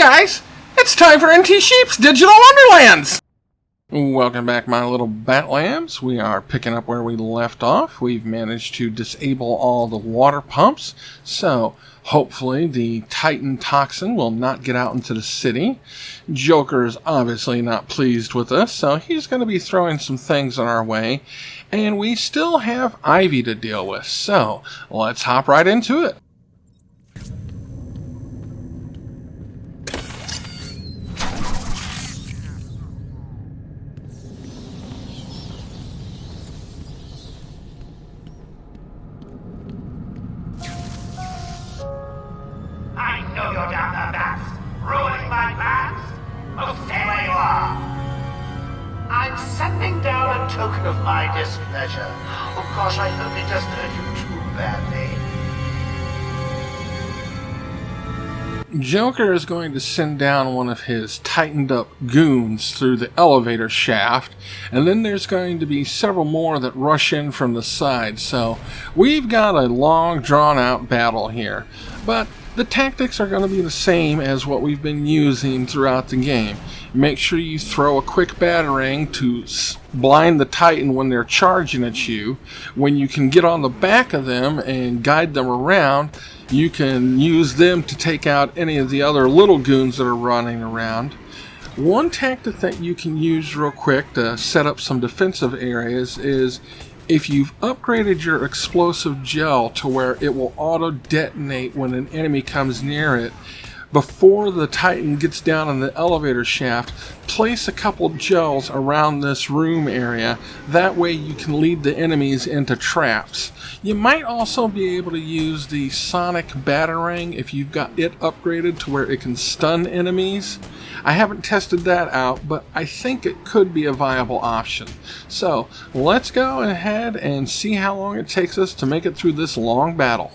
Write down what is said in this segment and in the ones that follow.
guys, it's time for NT Sheep's Digital Wonderlands! Welcome back, my little Batlambs. We are picking up where we left off. We've managed to disable all the water pumps, so hopefully the Titan toxin will not get out into the city. Joker is obviously not pleased with us, so he's going to be throwing some things on our way, and we still have Ivy to deal with, so let's hop right into it. Token of my displeasure. Of course, I hope it doesn't hurt you too badly. Joker is going to send down one of his tightened up goons through the elevator shaft, and then there's going to be several more that rush in from the side, so we've got a long drawn out battle here. But the tactics are going to be the same as what we've been using throughout the game. Make sure you throw a quick batarang to blind the Titan when they're charging at you. When you can get on the back of them and guide them around, you can use them to take out any of the other little goons that are running around. One tactic that you can use real quick to set up some defensive areas is if you've upgraded your explosive gel to where it will auto-detonate when an enemy comes near it, before the Titan gets down in the elevator shaft, place a couple gels around this room area. That way you can lead the enemies into traps. You might also be able to use the sonic batarang if you've got it upgraded to where it can stun enemies. I haven't tested that out, but I think it could be a viable option. So let's go ahead and see how long it takes us to make it through this long battle.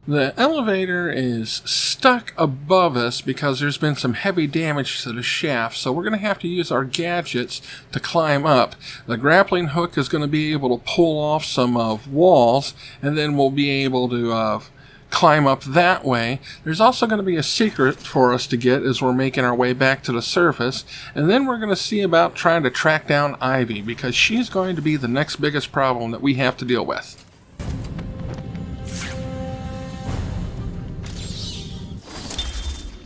The elevator is stuck above us because there's been some heavy damage to the shaft, so we're going to have to use our gadgets to climb up. The grappling hook is going to be able to pull off some walls, and then we'll be able to climb up that way. There's also going to be a secret for us to get as we're making our way back to the surface, and then we're going to see about trying to track down Ivy, because she's going to be the next biggest problem that we have to deal with.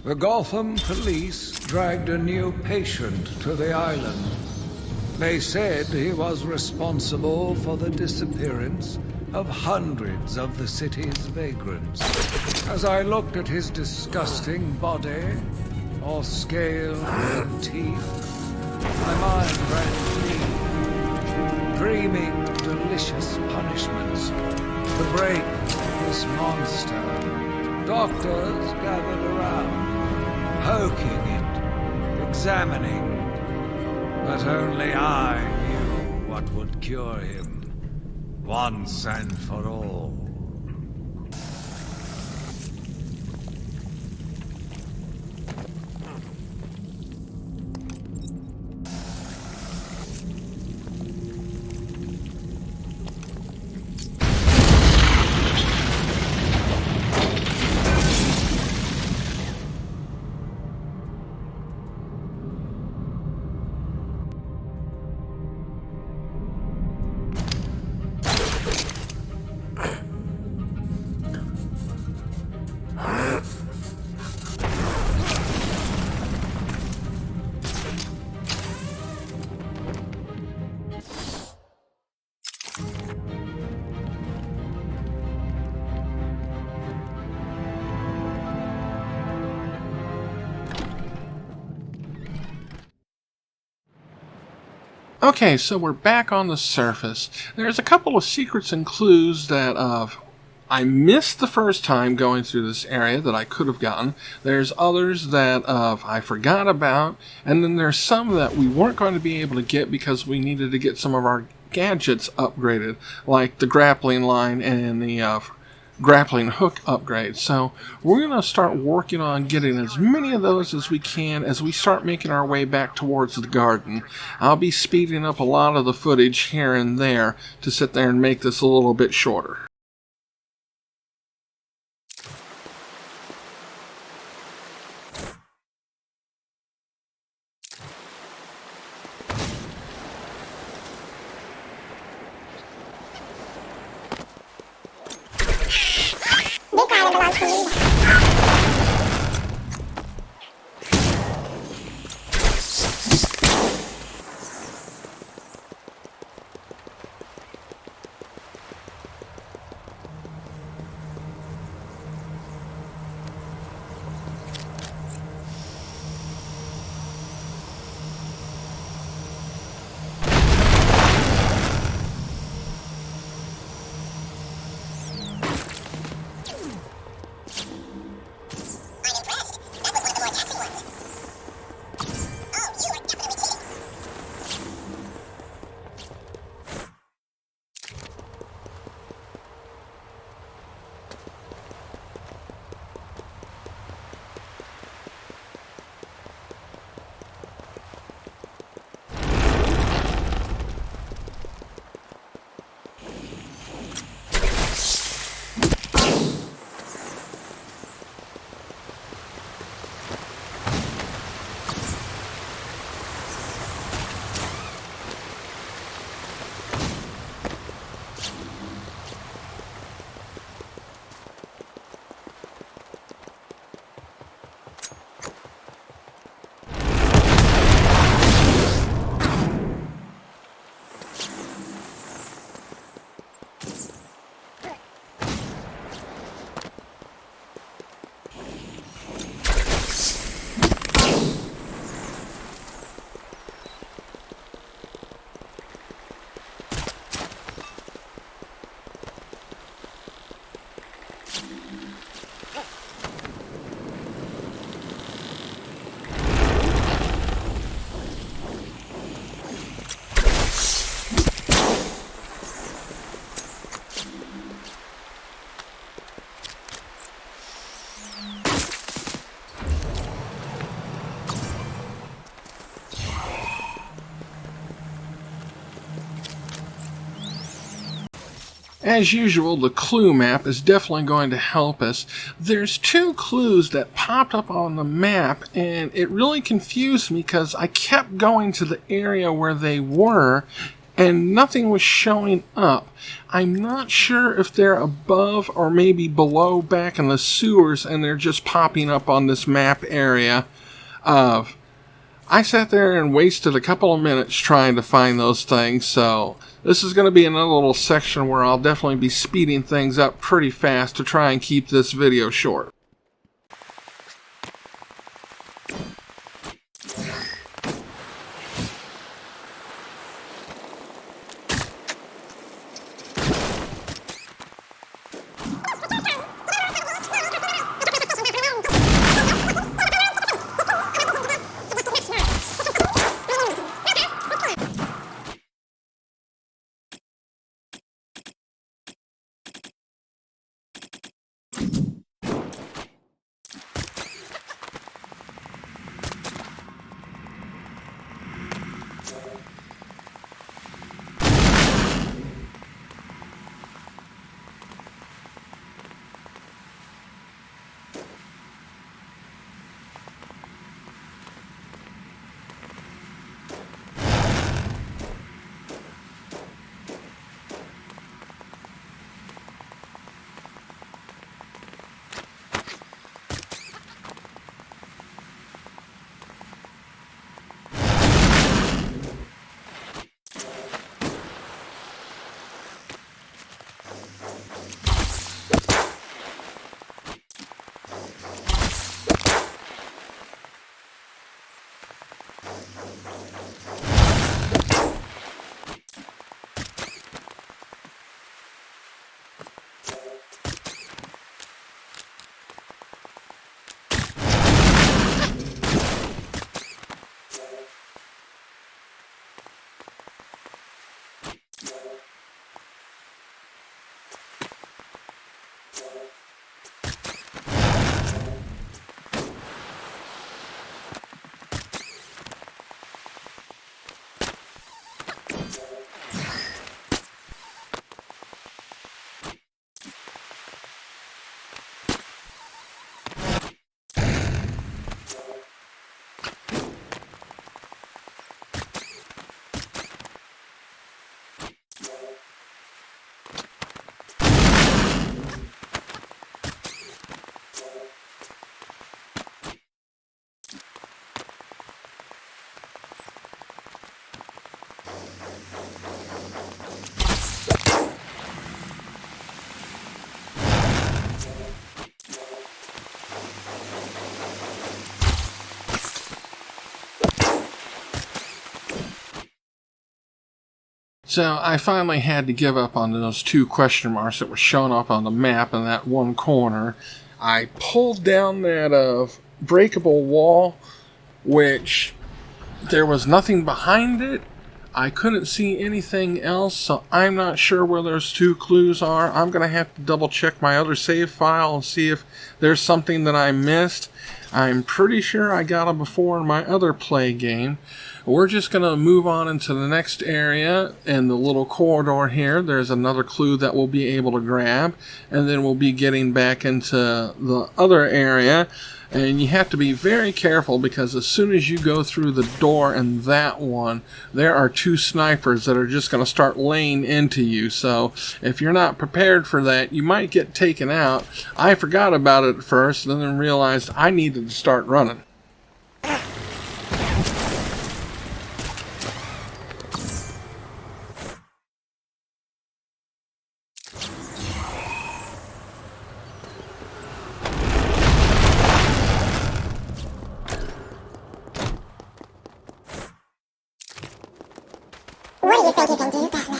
The Gotham police dragged a new patient to the island. They said he was responsible for the disappearance of hundreds of the city's vagrants. As I looked at his disgusting body, all scale and teeth, my mind ran free, dreaming of delicious punishments to break this monster. Doctors gathered around, poking it, examining, but only I knew what would cure him, once and for all. Okay, so we're back on the surface. There's a couple of secrets and clues that I missed the first time going through this area that I could have gotten. There's others that I forgot about, and then there's some that we weren't going to be able to get because we needed to get some of our gadgets upgraded, like the grappling line and the grappling hook upgrade. So we're going to start working on getting as many of those as we can as we start making our way back towards the garden. I'll be speeding up a lot of the footage here and there to sit there and make this a little bit shorter. As usual, the clue map is definitely going to help us. There's 2 clues that popped up on the map, and it really confused me because I kept going to the area where they were, and nothing was showing up. I'm not sure if they're above or maybe below back in the sewers, and they're just popping up on this map area. I sat there and wasted a couple of minutes trying to find those things, so this is going to be another little section where I'll definitely be speeding things up pretty fast to try and keep this video short. So I finally had to give up on those 2 question marks that were showing up on the map in that one corner. I pulled down that breakable wall, which there was nothing behind it. I couldn't see anything else, so I'm not sure where those 2 clues are. I'm going to have to double check my other save file and see if there's something that I missed. I'm pretty sure I got them before in my other play game. We're just going to move on into the next area. In the little corridor here, there's another clue that we'll be able to grab, and then we'll be getting back into the other area. And you have to be very careful because as soon as you go through the door in that one, there are 2 snipers that are just going to start laying into you. So if you're not prepared for that, you might get taken out. I forgot about it at first and then realized I needed to start running. What do you think you can do, Batman?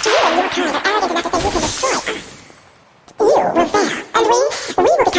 You and your kind are arrogant enough to think you can destroy us. You were there, and we were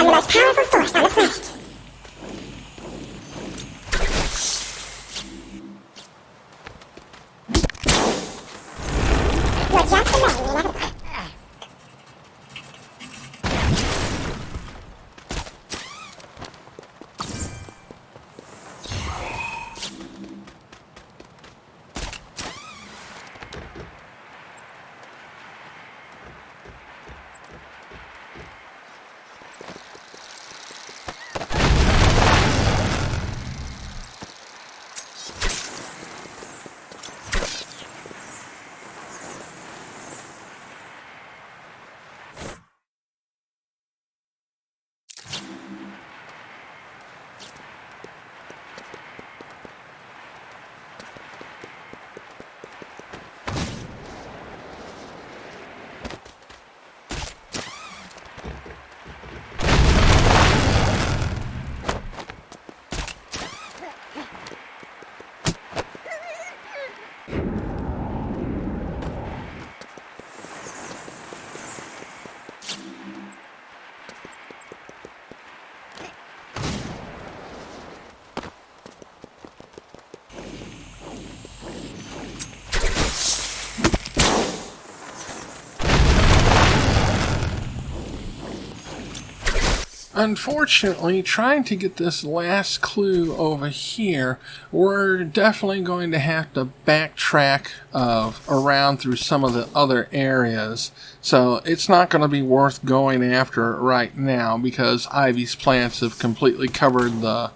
Unfortunately, trying to get this last clue over here, we're definitely going to have to backtrack around through some of the other areas. So it's not going to be worth going after right now because Ivy's plants have completely covered the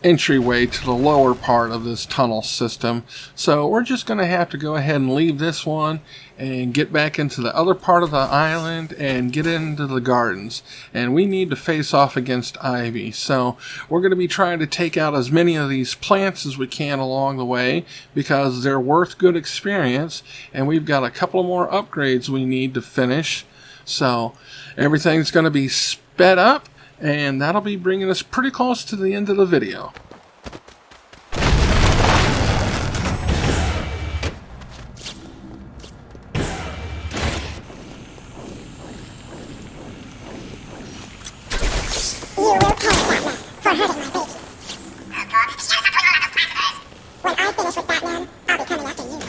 entryway to the lower part of this tunnel system. So we're just going to have to go ahead and leave this one and get back into the other part of the island and get into the gardens. And we need to face off against Ivy. So we're going to be trying to take out as many of these plants as we can along the way because they're worth good experience. And we've got a couple more upgrades we need to finish. So everything's going to be sped up. And that'll be bringing us pretty close to the end of the video. You will pay, Batman, for hurting my baby. When I finish with Batman, I'll be coming after you.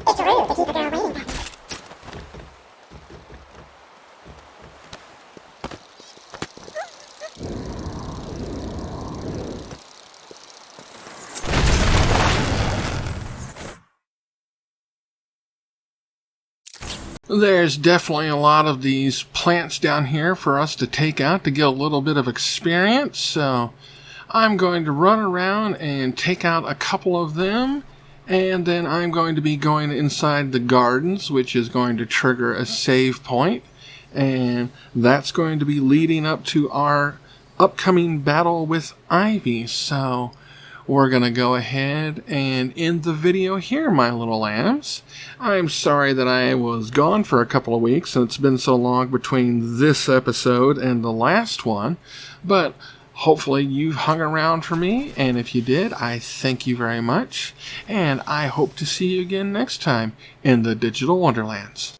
It's rude to keep a girl waiting, Batman. There's definitely a lot of these plants down here for us to take out to get a little bit of experience. So I'm going to run around and take out a couple of them. And then I'm going to be going inside the gardens, which is going to trigger a save point. And that's going to be leading up to our upcoming battle with Ivy. So we're going to go ahead and end the video here, my little lambs. I'm sorry that I was gone for a couple of weeks, and it's been so long between this episode and the last one. But hopefully you hung around for me, and if you did, I thank you very much. And I hope to see you again next time in the Digital Wonderlands.